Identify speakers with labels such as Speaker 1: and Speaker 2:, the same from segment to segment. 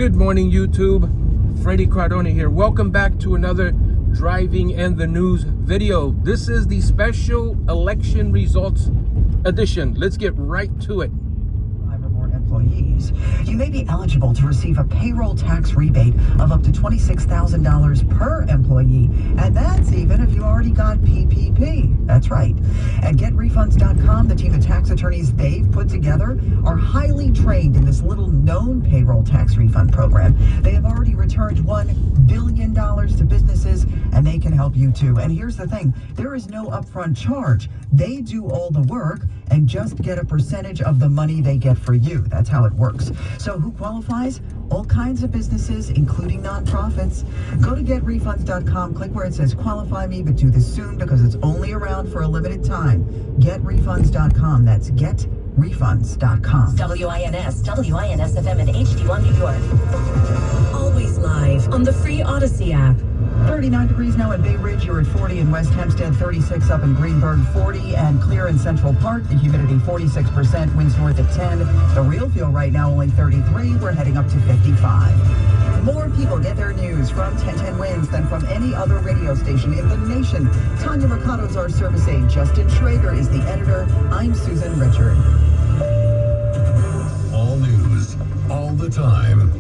Speaker 1: Good morning, YouTube. Freddie Cardone here. Welcome back to another Driving and the News video. This is the special election results edition. Let's get right to it.
Speaker 2: Employees. You may be eligible to receive a payroll tax rebate of up to $26,000 per employee, and that's even if you already got PPP. That's right. At GetRefunds.com, the team of tax attorneys they've put together are highly trained in this little known payroll tax refund program. They have already returned $1 billion to businesses, and they can help you too. And here's the thing, there is no upfront charge. They do all the work and just get a percentage of the money they get for you. That's how it works. So who qualifies? All kinds of businesses, including nonprofits. Go to GetRefunds.com, click where it says qualify me, but do this soon because it's only around for a limited time. GetRefunds.com. That's GetRefunds.com.
Speaker 3: WINS FM in HD1 New York. Always live on the free Odyssey app.
Speaker 2: 39 degrees now in Bay Ridge. You're at 40 in West Hempstead, 36 up in Greenberg, 40 and clear in Central Park. The humidity 46%, winds north at 10. The real feel right now only 33. We're heading up to 55. More people get their news from 1010 Winds than from any other radio station in the nation. Tanya Mercado's our service aide. Justin Schrager is the editor. I'm Susan Richard.
Speaker 4: All news, all the time.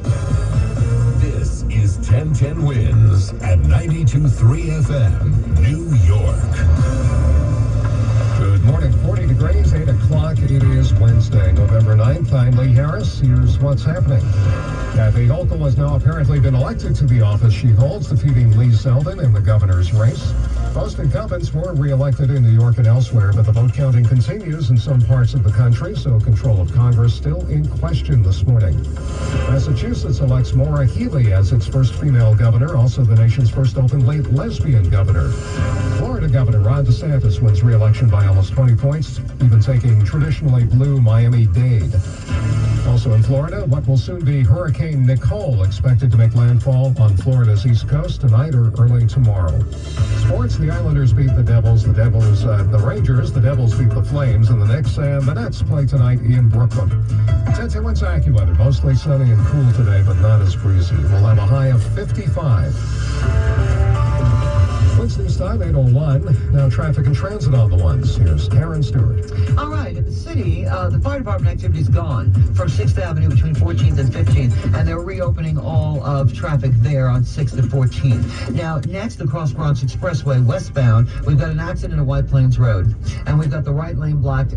Speaker 4: This is 1010 Winds at 92.3 FM, New York.
Speaker 5: Good morning, 40 degrees, 8 o'clock. It is Wednesday, November 9th. I'm Lee Harris. Here's what's happening. Kathy Hochul has now apparently been elected to the office she holds, defeating Lee Zeldin in the governor's race. Most incumbents were re-elected in New York and elsewhere, but the vote counting continues in some parts of the country, so control of Congress still in question this morning. Massachusetts elects Maura Healey as its first female governor, also the nation's first openly lesbian governor. Florida Governor Ron DeSantis wins re-election by almost 20 points, even taking traditionally blue Miami-Dade. Also in Florida, what will soon be Hurricane Nicole expected to make landfall on Florida's east coast tonight or early tomorrow. Sports, the Islanders beat the Devils, the Rangers, the Devils beat the Flames, and the Knicks and the Nets play tonight in Brooklyn. 10-10 Winds AccuWeather, mostly sunny and cool today, but not as breezy. We'll have a high of 55. Winds news time, 8:01. Now traffic and transit on the ones. Here's Karen Stewart.
Speaker 2: All right, in the city, the fire department activity is gone from 6th Avenue between 14th and 15th, and they're reopening all of traffic there on 6th and 14th. Now, next, the Cross Bronx Expressway westbound, we've got an accident at White Plains Road, and we've got the right lane blocked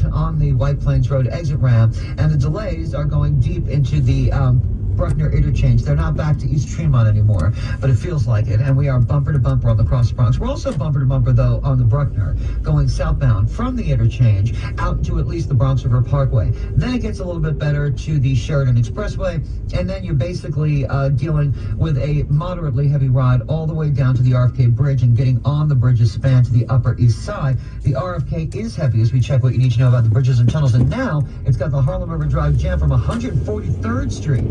Speaker 2: on the White Plains Road exit ramp, and the delays are going deep into the Bruckner interchange. They're not back to East Tremont anymore, but it feels like it, and we are bumper to bumper on the Cross Bronx. We're also bumper to bumper, though, on the Bruckner, going southbound from the interchange out to at least the Bronx River Parkway. Then it gets a little bit better to the Sheridan Expressway, and then you're basically dealing with a moderately heavy ride all the way down to the RFK Bridge and getting on the bridge's span to the Upper East Side. The RFK is heavy as we check what you need to know about the bridges and tunnels, and now it's got the Harlem River Drive jam from 143rd Street.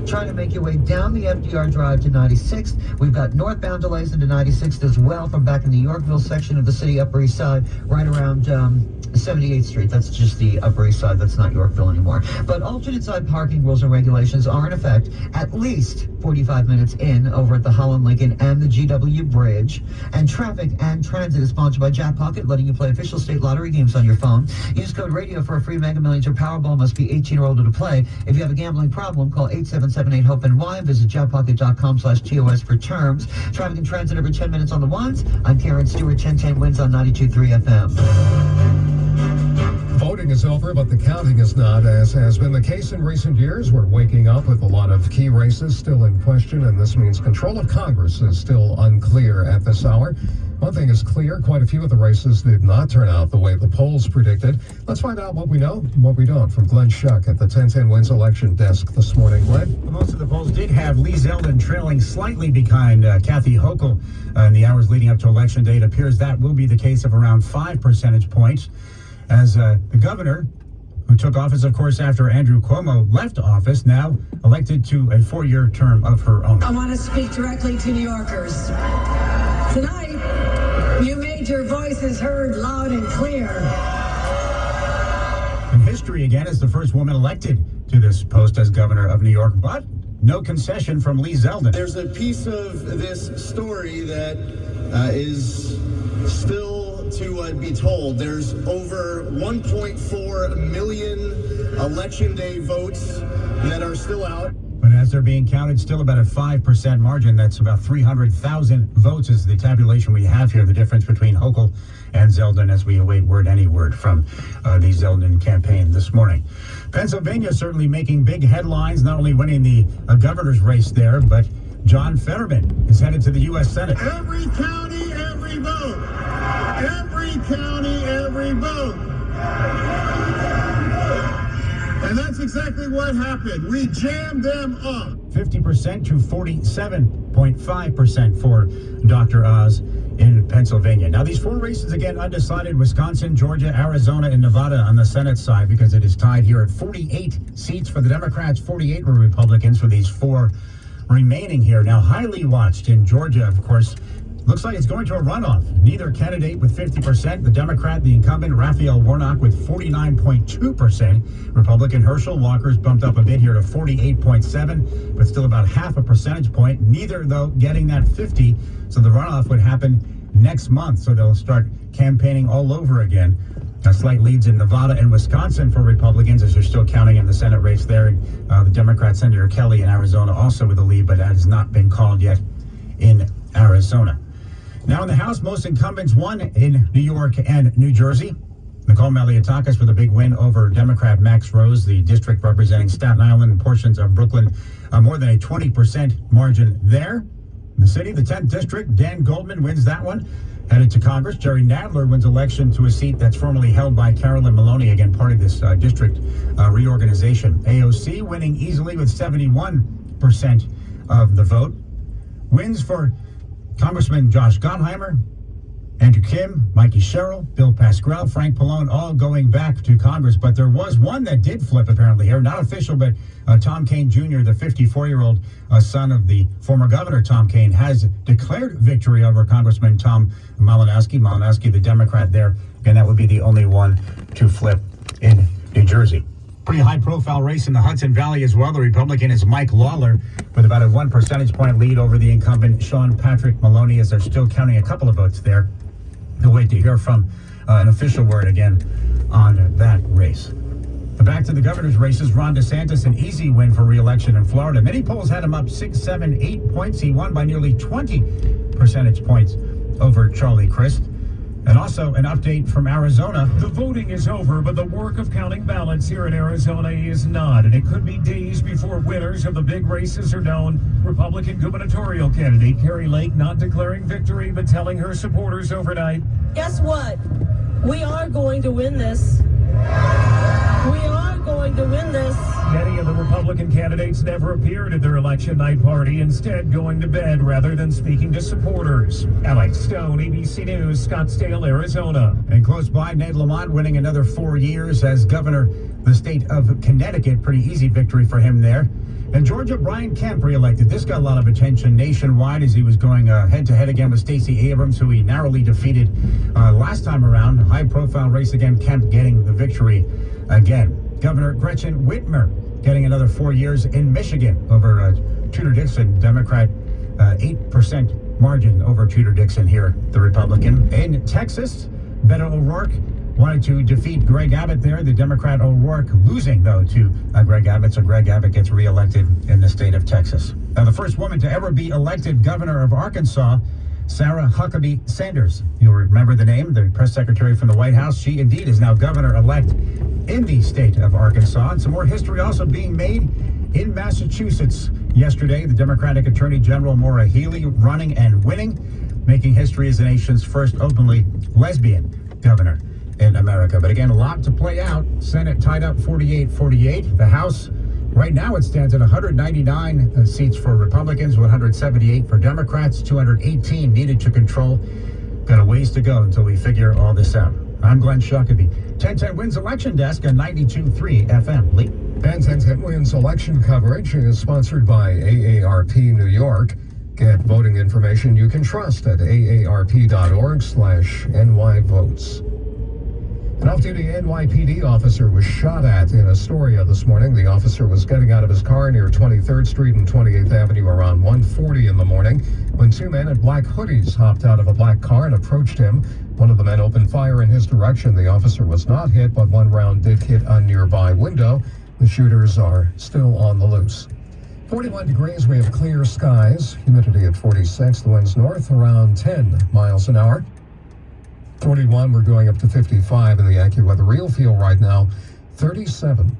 Speaker 2: Trying to make your way down the FDR Drive to 96th. We've got northbound delays into 96th as well from back in the Yorkville section of the city, Upper East Side, right around 78th Street. That's just the Upper East Side. That's not Yorkville anymore. But alternate side parking rules and regulations are in effect at least 45 minutes in over at the Holland Lincoln and the GW Bridge. And traffic and transit is sponsored by Jack Pocket, letting you play official state lottery games on your phone. Use code radio for a free Mega Millions or Powerball. Must be 18 or older to play. If you have a gambling problem, call 877-8-HOPE-NY. Visit JackPocket.com/TOS for terms. Traffic and transit every 10 minutes on the ones. I'm Karen Stewart, 1010 Winds on 92.3 FM.
Speaker 5: Voting is over, but the counting is not, as has been the case in recent years. We're waking up with a lot of key races still in question, and this means control of Congress is still unclear at this hour. One thing is clear, quite a few of the races did not turn out the way the polls predicted. Let's find out what we know and what we don't from Glenn Schuck at the 1010 Winds election desk this morning. Glenn?
Speaker 6: Most of the polls did have Lee Zeldin trailing slightly behind Kathy Hochul in the hours leading up to election day. It appears that will be the case of around 5 percentage points as the governor, who took office, of course, after Andrew Cuomo left office, now elected to a 4-year term of her own.
Speaker 7: I want to speak directly to New Yorkers. Tonight, you made your voices heard loud and clear.
Speaker 6: In history again as the first woman elected to this post as governor of New York, but no concession from Lee Zeldin.
Speaker 8: There's a piece of this story that is still to be told. There's over 1.4 million election day votes that are still out.
Speaker 6: But as they're being counted, still about a 5% margin. That's about 300,000 votes is the tabulation we have here. The difference between Hochul and Zeldin as we await any word from the Zeldin campaign this morning. Pennsylvania certainly making big headlines, not only winning the governor's race there, but John Fetterman is headed to the U.S. Senate.
Speaker 8: Every county, every vote. Every county, every vote. And that's exactly what happened. We jammed them up.
Speaker 6: 50% to 47.5% for Dr. Oz in Pennsylvania. Now, these four races, again, undecided: Wisconsin, Georgia, Arizona, and Nevada on the Senate side, because it is tied here at 48 seats for the Democrats, 48 for Republicans for these four remaining here. Now, highly watched in Georgia, of course. Looks like it's going to a runoff. Neither candidate with 50%. The Democrat, the incumbent, Raphael Warnock, with 49.2%. Republican Herschel Walker's bumped up a bit here to 48.7%, but still about half a percentage point. Neither, though, getting that 50. So the runoff would happen next month. So they'll start campaigning all over again. Slight leads in Nevada and Wisconsin for Republicans as they're still counting in the Senate race there. The Democrat Senator Kelly in Arizona also with a lead, but that has not been called yet in Arizona. Now in the House, most incumbents won in New York and New Jersey. Nicole Malliotakis with a big win over Democrat Max Rose, the district representing Staten Island and portions of Brooklyn, more than a 20% margin there. In the city, the 10th district, Dan Goldman wins that one. Headed to Congress, Jerry Nadler wins election to a seat that's formerly held by Carolyn Maloney, again part of this district reorganization. AOC winning easily with 71% of the vote. Wins for Congressman Josh Gottheimer, Andrew Kim, Mikey Sherrill, Bill Pascrell, Frank Pallone, all going back to Congress. But there was one that did flip apparently here. Not official, but Tom Kean Jr., the 54-year-old son of the former governor Tom Kean, has declared victory over Congressman Tom Malinowski. Malinowski, the Democrat there. Again, that would be the only one to flip in New Jersey. Pretty high-profile race in the Hudson Valley as well. The Republican is Mike Lawler with about a 1 percentage point lead over the incumbent Sean Patrick Maloney, as they're still counting a couple of votes there. We'll wait to hear from an official word again on that race. But back to the governor's races. Ron DeSantis, an easy win for re-election in Florida. Many polls had him up 6, 7, 8 points. He won by nearly 20 percentage points over Charlie Crist. And also an update from Arizona.
Speaker 9: The voting is over, but the work of counting ballots here in Arizona is not. And it could be days before winners of the big races are known. Republican gubernatorial candidate Kari Lake not declaring victory, but telling her supporters overnight,
Speaker 10: guess what? We are going to win this. We are going to win this.
Speaker 9: Many of the Republican candidates never appeared at their election night party, instead going to bed rather than speaking to supporters. Alex Stone, ABC News, Scottsdale, Arizona.
Speaker 6: And close by, Ned Lamont winning another 4 years as governor of the state of Connecticut. Pretty easy victory for him there. And Georgia, Brian Kemp reelected. This got a lot of attention nationwide as he was going head-to-head again with Stacey Abrams, who he narrowly defeated last time around. High-profile race again, Kemp getting the victory again. Governor Gretchen Whitmer getting another 4 years in Michigan over Tudor Dixon, Democrat, 8% margin over Tudor Dixon here, the Republican. In Texas, Beto O'Rourke wanted to defeat Greg Abbott there. The Democrat O'Rourke losing, though, to Greg Abbott. So Greg Abbott gets reelected in the state of Texas. Now, the first woman to ever be elected governor of Arkansas, Sarah Huckabee Sanders. You'll remember the name, the press secretary from the White House. She indeed is now governor-elect in the state of Arkansas. And some more history also being made in Massachusetts. Yesterday, the Democratic Attorney General Maura Healey running and winning, making history as the nation's first openly lesbian governor in America. But again, a lot to play out. Senate tied up 48-48. The House, right now it stands at 199 seats for Republicans, 178 for Democrats, 218 needed to control. Got a ways to go until we figure all this out. I'm Glenn Shockaby. 1010 Wins Election Desk on 92.3 FM. Lee?
Speaker 5: And 1010 Wins election coverage is sponsored by AARP New York. Get voting information you can trust at aarp.org/nyvotes. An off-duty NYPD officer was shot at in Astoria this morning. The officer was getting out of his car near 23rd Street and 28th Avenue around 1:40 in the morning when two men in black hoodies hopped out of a black car and approached him. One of the men opened fire in his direction. The officer was not hit, but one round did hit a nearby window. The shooters are still on the loose. 41 degrees, we have clear skies. Humidity at 46, the winds north around 10 miles an hour. 41, we're going up to 55 in the AccuWeather Real Feel right now, 37.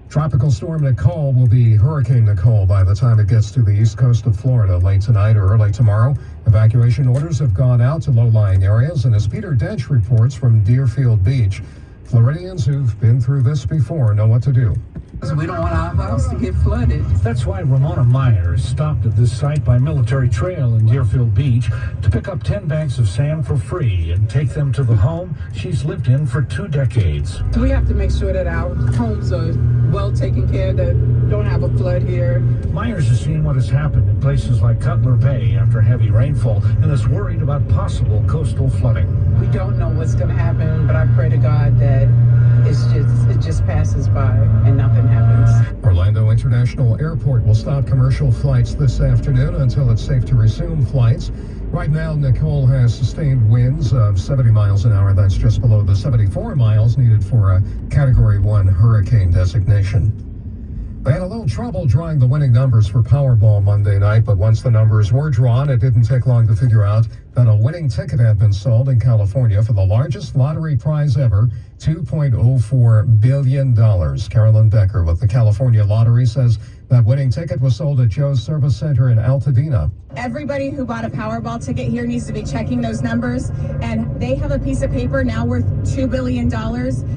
Speaker 5: Tropical storm Nicole will be Hurricane Nicole by the time it gets to the east coast of Florida late tonight or early tomorrow. Evacuation orders have gone out to low-lying areas, and as Peter Dench reports from Deerfield Beach, Floridians who've been through this before know what to do.
Speaker 11: We don't want our house to get flooded.
Speaker 9: That's why Ramona Myers stopped at this site by Military Trail in Deerfield Beach to pick up 10 bags of sand for free and take them to the home she's lived in for 2 decades.
Speaker 11: We have to make sure that our homes are well taken care of, that don't have a flood here.
Speaker 9: Myers has seen what has happened in places like Cutler Bay after heavy rainfall and is worried about possible coastal flooding.
Speaker 11: We don't know what's going to happen, but I pray to God that it just passes by and nothing happens.
Speaker 5: Orlando International Airport will stop commercial flights this afternoon until it's safe to resume flights. Right now, Nicole has sustained winds of 70 miles an hour. That's just below the 74 miles needed for a Category 1 hurricane designation. They had a little trouble drawing the winning numbers for Powerball Monday night, but once the numbers were drawn, it didn't take long to figure out that a winning ticket had been sold in California for the largest lottery prize ever, $2.04 billion. Carolyn Becker with the California Lottery says that winning ticket was sold at Joe's Service Center in Altadena.
Speaker 12: Everybody who bought a Powerball ticket here needs to be checking those numbers, and they have a piece of paper now worth $2 billion.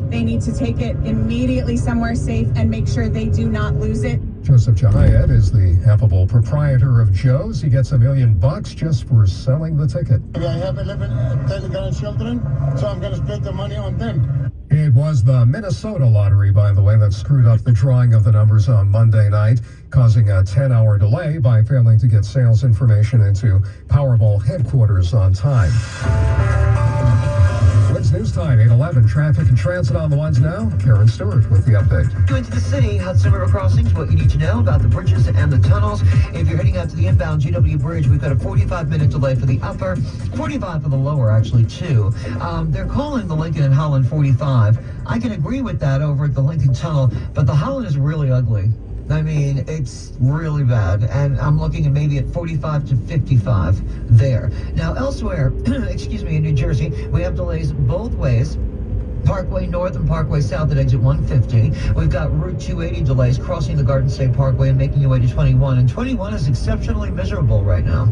Speaker 12: They need to take it immediately somewhere safe and make sure they do not lose it.
Speaker 5: Joseph Jahayed is the affable proprietor of Joe's. He gets $1 million just for selling the ticket.
Speaker 8: I have 10 grandchildren, so I'm going to spend the money on them.
Speaker 5: It was the Minnesota lottery, by the way, that screwed up the drawing of the numbers on Monday night, causing a 10-hour delay by failing to get sales information into Powerball headquarters on time. It's news time, 8:11. Traffic and transit on the ones now. Karen Stewart with the update.
Speaker 2: Going to the city, Hudson River crossings, what you need to know about the bridges and the tunnels. If you're heading out to the inbound GW Bridge, we've got a 45-minute delay for the upper, 45 for the lower, actually, too. They're calling the Lincoln and Holland 45. I can agree with that over at the Lincoln Tunnel, but the Holland is really ugly. I mean, it's really bad, and I'm looking at maybe at 45 to 55 there. Now, elsewhere, excuse me, in New Jersey, we have delays both ways. Parkway North and Parkway South at exit 150. We've got Route 280 delays crossing the Garden State Parkway and making your way to 21. And 21 is exceptionally miserable right now.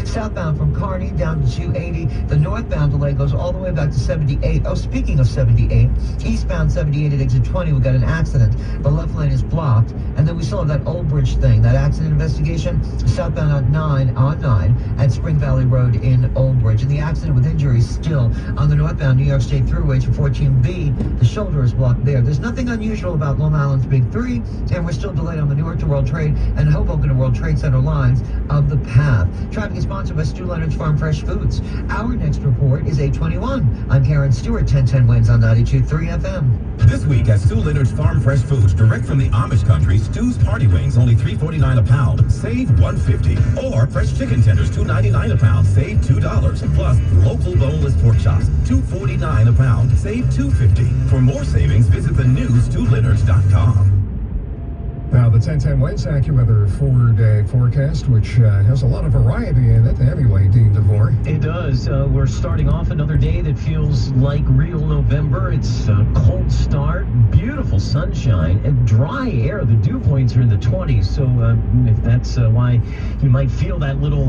Speaker 2: Southbound from Kearney down to 280. The northbound delay goes all the way back to 78. Oh, speaking of 78, eastbound 78 at exit 20, we've got an accident. The left lane is blocked. And then we still have that Old Bridge thing, that accident investigation. Southbound on 9 at Spring Valley Road in Old Bridge. And the accident with injuries still on the northbound New York State Thruway to 14B. The shoulder is blocked there. There's nothing unusual about Long Island's Big Three, and we're still delayed on the Newark to World Trade and Hoboken to World Trade Center lines of the path. Traffic is sponsored by Stu Leonard's Farm Fresh Foods. Our next report is 8:21. I'm Karen Stewart, 1010 Wins on 92.3 FM.
Speaker 13: This week at Stu Leonard's Farm Fresh Foods, direct from the Amish country, Stu's Party Wings, only $3.49 a pound, save $1.50. Or fresh chicken tenders, $2.99 a pound, save $2. Plus, local boneless pork chops, $2.49 a pound, save $2.50. For more savings, visit the new StuLeonards.com.
Speaker 5: Now, the 1010 Wins AccuWeather 4-day forecast, which has a lot of variety in it. Anyway, Dean DeVore.
Speaker 14: It does. We're starting off another day that feels like real November. It's a cold start, beautiful sunshine, and dry air. The dew points are in the 20s, so if that's why you might feel that little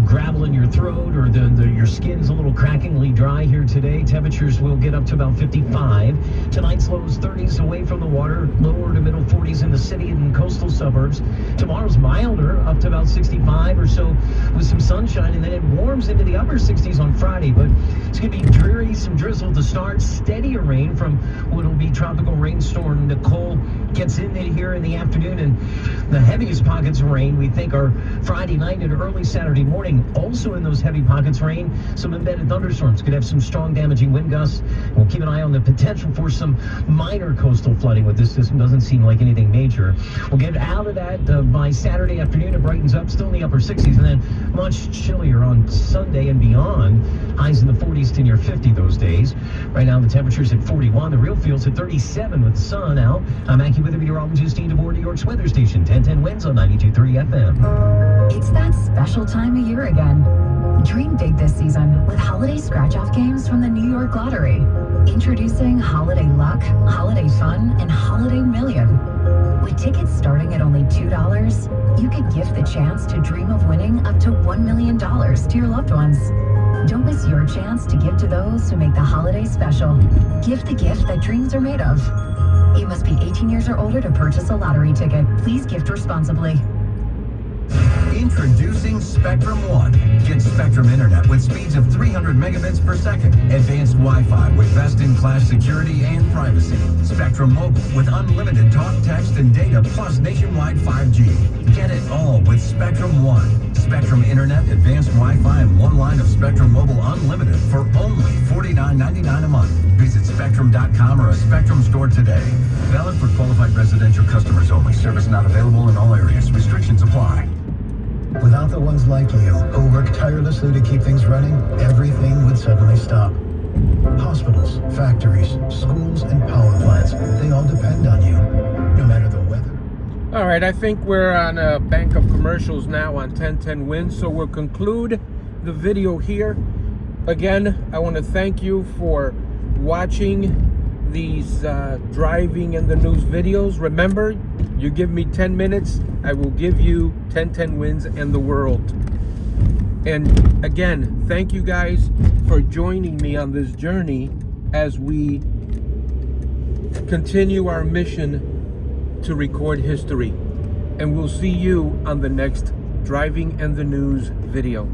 Speaker 14: gravel in your throat or your skin's a little crackingly dry here today, temperatures will get up to about 55. Tonight's lows 30s away from the water, lower to middle 40s in the city and coastal suburbs. Tomorrow's milder, up to about 65 or so with some sunshine, and then it warms into the upper 60s on Friday, but it's going to be dreary, some drizzle to start, steadier rain from what will be tropical rainstorm Nicole gets in here in the afternoon, and the heaviest pockets of rain we think are Friday night and early Saturday morning. Also in those heavy pockets of rain, some embedded thunderstorms could have some strong damaging wind gusts. We'll keep an eye on the potential for some minor coastal flooding with this system. Doesn't seem like anything major. We'll get out of that by Saturday afternoon. It brightens up, still in the upper 60s, and then much chillier on Sunday and beyond. Highs in the 40s to near 50 those days. Right now the temperature's at 41. The real feels at 37 with the sun out. I'm AccuWeather meteorologist Dean DeBoer, New York's weather station. 1010 winds on 92.3 FM.
Speaker 15: It's that special time of year again. Dream big this season with holiday scratch-off games from the New York Lottery. Introducing Holiday Luck, Holiday Fun, and Holiday Million. With tickets starting at only $2, you could gift the chance to dream of winning up to $1 million to your loved ones. Don't miss your chance to give to those who make the holiday special. Gift the gift that dreams are made of. You must be 18 years or older to purchase a lottery ticket. Please gift responsibly.
Speaker 13: Introducing Spectrum One. Get Spectrum Internet with speeds of 300 megabits per second. Advanced Wi-Fi with best-in-class security and privacy. Spectrum Mobile with unlimited talk, text, and data plus nationwide 5G. Get it all with Spectrum One. Spectrum Internet, advanced Wi-Fi, and one line of Spectrum Mobile Unlimited for only $49.99 a month. Visit Spectrum.com or a Spectrum store today. Valid for qualified residential customers only. Service not available in all areas. Restrictions apply.
Speaker 16: Without the ones like you, who work tirelessly to keep things running, everything would suddenly stop. Hospitals, factories, schools, and power plants, they all depend on you, no matter the weather.
Speaker 1: All right, I think we're on a bank of commercials now on 1010 Winds, so we'll conclude the video here. Again, I want to thank you for watching these driving in the news videos. Remember, you give me 10 minutes, I will give you 1010 Winds and the world. And again, thank you guys for joining me on this journey as we continue our mission to record history. And we'll see you on the next Driving and the News video.